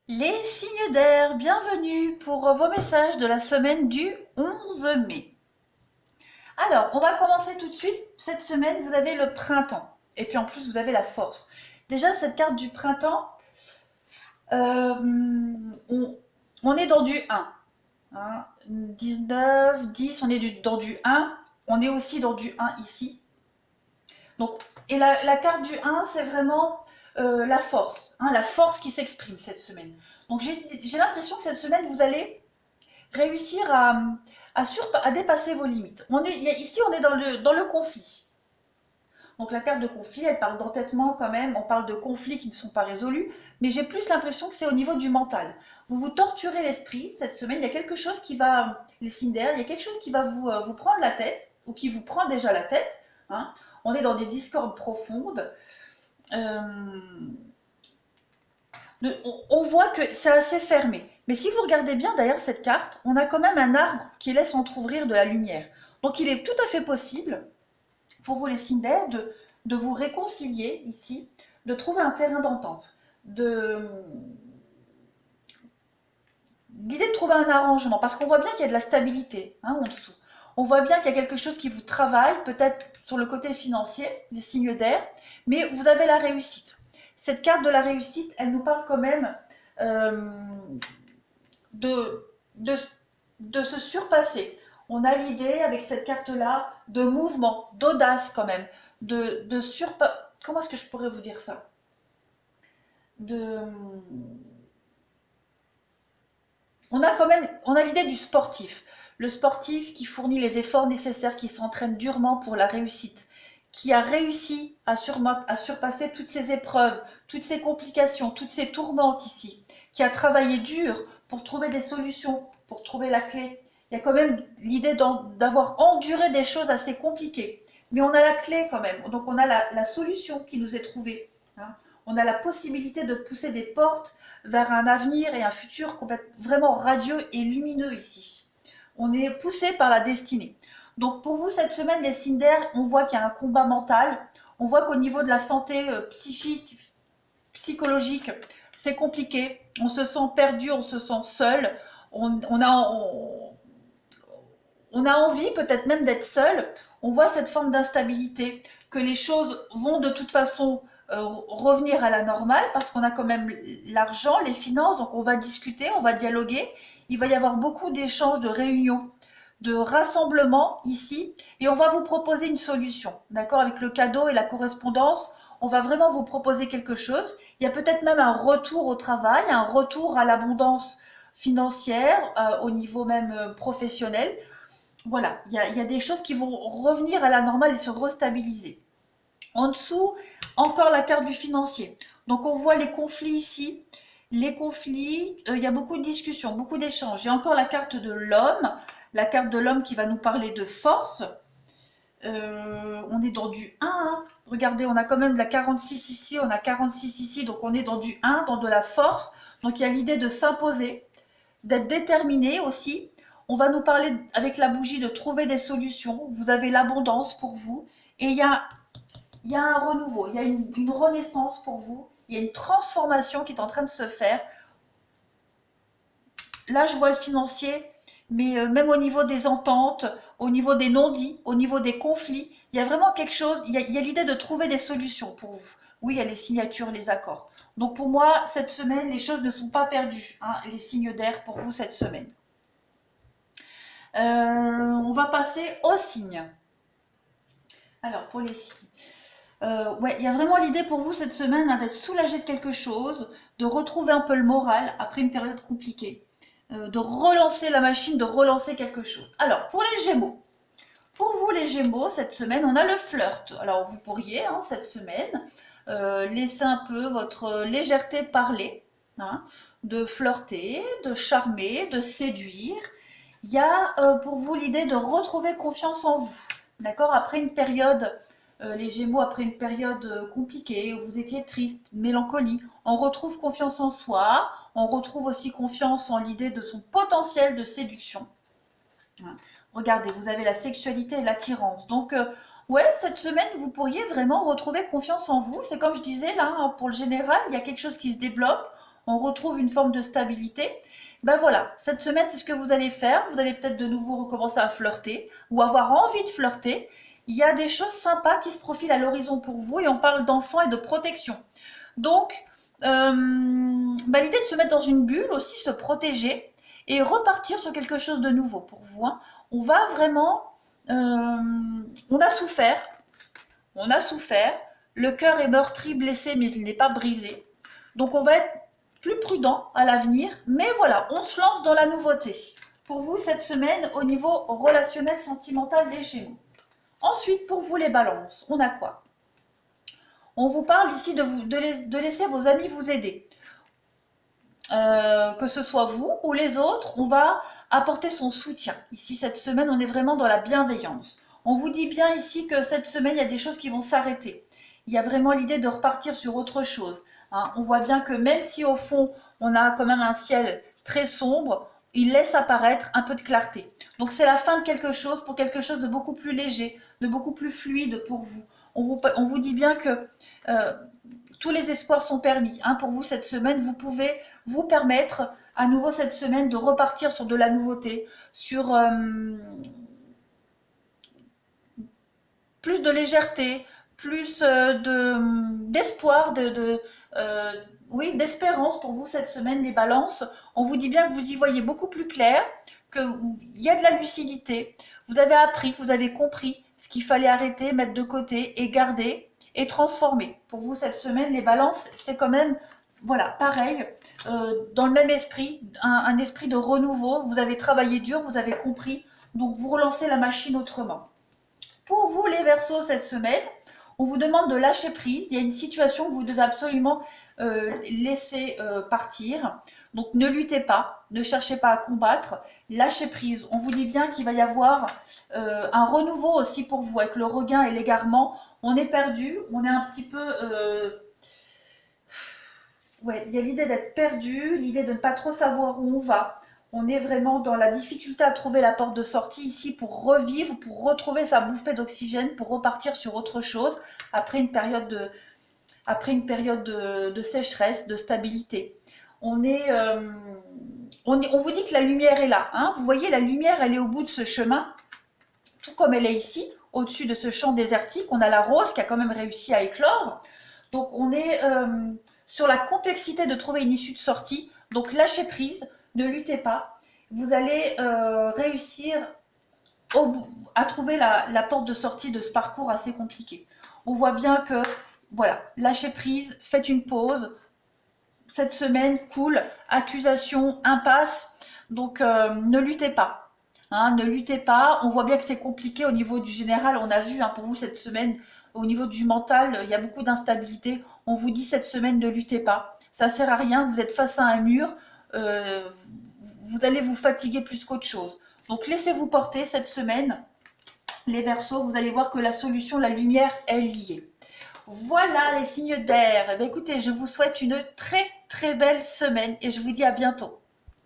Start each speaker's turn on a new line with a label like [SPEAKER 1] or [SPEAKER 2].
[SPEAKER 1] Les signes d'air, bienvenue pour vos messages de la semaine du 11 mai. Alors, on va commencer tout de suite. Cette semaine, vous avez le printemps. Et puis en plus, vous avez la force. Déjà, cette carte du printemps, euh, on est dans du 1. Hein, 19, 10, on est dans du 1. On est aussi dans du 1 ici. Donc, et la carte du 1, c'est vraiment la force. Hein, la force qui s'exprime cette semaine. Donc, j'ai l'impression que cette semaine, vous allez réussir à dépasser vos limites. Ici, on est dans le conflit. Donc la carte de conflit, elle parle d'entêtement quand même, on parle de conflits qui ne sont pas résolus, mais j'ai plus l'impression que c'est au niveau du mental. Vous vous torturez l'esprit cette semaine, il y a quelque chose qui va, les signes d'air, il y a quelque chose qui va vous prendre la tête, ou qui vous prend déjà la tête. Hein. On est dans des discordes profondes. Euh, on voit que c'est assez fermé. Mais si vous regardez bien derrière cette carte, on a quand même un arbre qui laisse entrouvrir de la lumière. Donc il est tout à fait possible pour vous les signes d'air de vous réconcilier ici, de trouver un terrain d'entente, l'idée de trouver un arrangement, parce qu'on voit bien qu'il y a de la stabilité en dessous. On voit bien qu'il y a quelque chose qui vous travaille, peut-être sur le côté financier, les signes d'air, mais vous avez la réussite. Cette carte de la réussite, elle nous parle quand même euh, de, de, de se surpasser. On a l'idée avec cette carte-là de mouvement, d'audace quand même, de surpa... Comment est-ce que je pourrais vous dire ça? De... On a l'idée du sportif. Le sportif qui fournit les efforts nécessaires, qui s'entraîne durement pour la réussite, qui a réussi à surpasser toutes ces épreuves, toutes ces complications, toutes ces tourmentes ici, qui a travaillé dur pour trouver des solutions, pour trouver la clé. Il y a quand même l'idée d'avoir enduré des choses assez compliquées. Mais on a la clé quand même. Donc on a la solution qui nous est trouvée. Hein. On a la possibilité de pousser des portes vers un avenir et un futur vraiment radieux et lumineux ici. On est poussé par la destinée. Donc pour vous, cette semaine, les signes d'air, on voit qu'il y a un combat mental. On voit qu'au niveau de la santé psychique, psychologique, c'est compliqué. On se sent perdu, on se sent seul. On a envie peut-être même d'être seul. On voit cette forme d'instabilité, que les choses vont de toute façon revenir à la normale parce qu'on a quand même l'argent, les finances, donc on va discuter, on va dialoguer. Il va y avoir beaucoup d'échanges, de réunions, de rassemblements ici et on va vous proposer une solution. D'accord? Avec le cadeau et la correspondance, on va vraiment vous proposer quelque chose. Il y a peut-être même un retour au travail, un retour à l'abondance financière, au niveau même professionnel. Voilà, il y a des choses qui vont revenir à la normale et se restabiliser. En dessous, encore la carte du financier. Donc on voit les conflits ici. Les conflits, il y a beaucoup de discussions, beaucoup d'échanges. Il y a encore la carte de l'homme qui va nous parler de force. On est dans du 1. Hein. Regardez, on a quand même la 46 ici, on a 46 ici, donc on est dans du 1, dans de la force. Donc il y a l'idée de s'imposer, d'être déterminé aussi. On va nous parler avec la bougie de trouver des solutions. Vous avez l'abondance pour vous. Et il y a un renouveau, il y a une renaissance pour vous. Il y a une transformation qui est en train de se faire. Là, je vois le financier, mais même au niveau des ententes, au niveau des non-dits, au niveau des conflits, il y a vraiment quelque chose, il y a l'idée de trouver des solutions pour vous. Oui, il y a les signatures, les accords. Donc pour moi, cette semaine, les choses ne sont pas perdues, hein, les signes d'air pour vous cette semaine. On va passer aux signes. Alors, pour les signes. Ouais, il y a vraiment l'idée pour vous cette semaine hein, d'être soulagé de quelque chose, de retrouver un peu le moral après une période compliquée, de relancer la machine, de relancer quelque chose. Alors, pour les Gémeaux. Pour vous, les Gémeaux, cette semaine, on a le flirt. Alors, vous pourriez, hein, cette semaine, laisser un peu votre légèreté parler, hein, de flirter, de charmer, de séduire. Il y a pour vous l'idée de retrouver confiance en vous. D'accord? Après une période, les Gémeaux, après une période compliquée, où vous étiez triste, mélancolie, on retrouve confiance en soi, on retrouve aussi confiance en l'idée de son potentiel de séduction. Regardez, vous avez la sexualité et l'attirance. Donc, ouais, cette semaine, vous pourriez vraiment retrouver confiance en vous. C'est comme je disais là, hein, pour le général, il y a quelque chose qui se débloque. on retrouve une forme de stabilité. Ben voilà, cette semaine, c'est ce que vous allez faire. Vous allez peut-être de nouveau recommencer à flirter ou avoir envie de flirter. Il y a des choses sympas qui se profilent à l'horizon pour vous et on parle d'enfants et de protection. Donc, l'idée de se mettre dans une bulle aussi, se protéger et repartir sur quelque chose de nouveau pour vous. Hein. On va vraiment... on a souffert, le cœur est meurtri, blessé, mais il n'est pas brisé. Donc on va être plus prudent à l'avenir, mais voilà, on se lance dans la nouveauté. Pour vous, cette semaine, au niveau relationnel, sentimental des Gémeaux. Ensuite, pour vous les balances, on a quoi? On vous parle ici de laisser vos amis vous aider. Que ce soit vous ou les autres, on va apporter son soutien. Ici, cette semaine, on est vraiment dans la bienveillance. On vous dit bien ici que cette semaine, il y a des choses qui vont s'arrêter. Il y a vraiment l'idée de repartir sur autre chose. Hein. On voit bien que même si au fond, on a quand même un ciel très sombre, il laisse apparaître un peu de clarté. Donc c'est la fin de quelque chose pour quelque chose de beaucoup plus léger, de beaucoup plus fluide pour vous. On vous dit bien que tous les espoirs sont permis. Hein. Pour vous, cette semaine, vous pouvez vous permettre à nouveau cette semaine de repartir sur de la nouveauté, sur plus de légèreté, plus d'espoir, oui, d'espérance pour vous cette semaine, les balances. On vous dit bien que vous y voyez beaucoup plus clair, qu'il y a de la lucidité. Vous avez appris, vous avez compris ce qu'il fallait arrêter, mettre de côté et garder et transformer. Pour vous cette semaine, les balances, c'est quand même, voilà, pareil, dans le même esprit, un esprit de renouveau. Vous avez travaillé dur, vous avez compris, donc vous relancez la machine autrement. Pour vous les Verseaux cette semaine, on vous demande de lâcher prise. Il y a une situation que vous devez absolument laisser partir. Donc ne luttez pas, ne cherchez pas à combattre, lâchez prise. On vous dit bien qu'il va y avoir un renouveau aussi pour vous avec le regain et l'égarement. On est perdu, on est un petit peu... ouais, il y a l'idée d'être perdu, l'idée de ne pas trop savoir où on va. On est vraiment dans la difficulté à trouver la porte de sortie ici pour revivre, pour retrouver sa bouffée d'oxygène, pour repartir sur autre chose après une période de sécheresse, de stabilité. On vous dit que la lumière est là. Hein. Vous voyez, la lumière, elle est au bout de ce chemin, tout comme elle est ici, au-dessus de ce champ désertique. On a la rose qui a quand même réussi à éclore. Donc on est sur la complexité de trouver une issue de sortie. Donc lâchez prise. Ne luttez pas, vous allez réussir à trouver la porte de sortie de ce parcours assez compliqué. On voit bien que, voilà, lâchez prise, faites une pause. Cette semaine, cool, accusation, impasse, donc ne luttez pas. Hein, ne luttez pas, on voit bien que c'est compliqué au niveau du général, on a vu hein, pour vous cette semaine, au niveau du mental, il y a beaucoup d'instabilité. On vous dit cette semaine, ne luttez pas, ça ne sert à rien, vous êtes face à un mur. Vous allez vous fatiguer plus qu'autre chose. Donc laissez-vous porter cette semaine, les Verseaux, vous allez voir que la solution, la lumière est liée. Voilà les signes d'air. Eh bien, écoutez, je vous souhaite une très très belle semaine et je vous dis à bientôt.